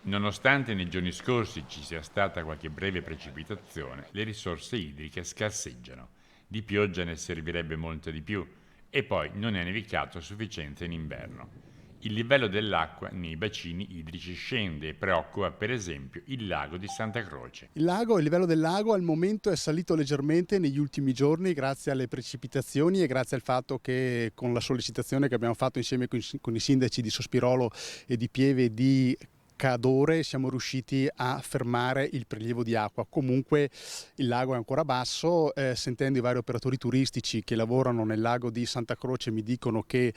Nonostante nei giorni scorsi ci sia stata qualche breve precipitazione, le risorse idriche scarseggiano. Di pioggia ne servirebbe molto di più e poi non è nevicato a sufficienza in inverno. Il livello dell'acqua nei bacini idrici scende e preoccupa per esempio il lago di Santa Croce. Il livello del lago al momento è salito leggermente negli ultimi giorni grazie alle precipitazioni e grazie al fatto che con la sollecitazione che abbiamo fatto insieme con i sindaci di Sospirolo e di Pieve e di Cadore siamo riusciti a fermare il prelievo di acqua. Comunque il lago è ancora basso, sentendo i vari operatori turistici che lavorano nel lago di Santa Croce mi dicono che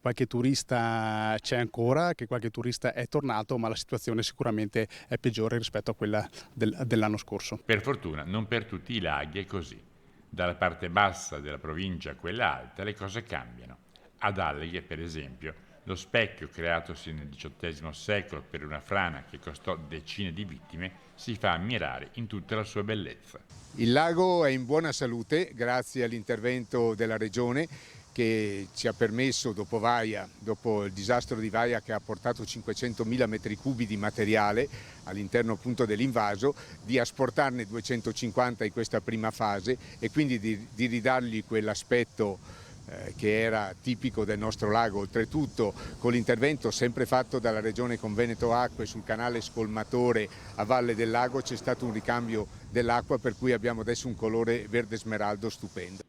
qualche turista c'è ancora, che qualche turista è tornato, ma la situazione sicuramente è peggiore rispetto a quella dell'anno scorso. Per fortuna non per tutti i laghi è così. Dalla parte bassa della provincia a quella alta le cose cambiano. Ad Alleghe, per esempio, lo specchio creatosi nel XVIII secolo per una frana che costò decine di vittime si fa ammirare in tutta la sua bellezza. Il lago è in buona salute grazie all'intervento della Regione che ci ha permesso dopo il disastro di Vaia che ha portato 500.000 metri cubi di materiale all'interno appunto dell'invaso, di asportarne 250 in questa prima fase e quindi di ridargli quell'aspetto che era tipico del nostro lago. Oltretutto con l'intervento sempre fatto dalla Regione con Veneto Acque sul canale scolmatore a valle del lago c'è stato un ricambio dell'acqua per cui abbiamo adesso un colore verde smeraldo stupendo.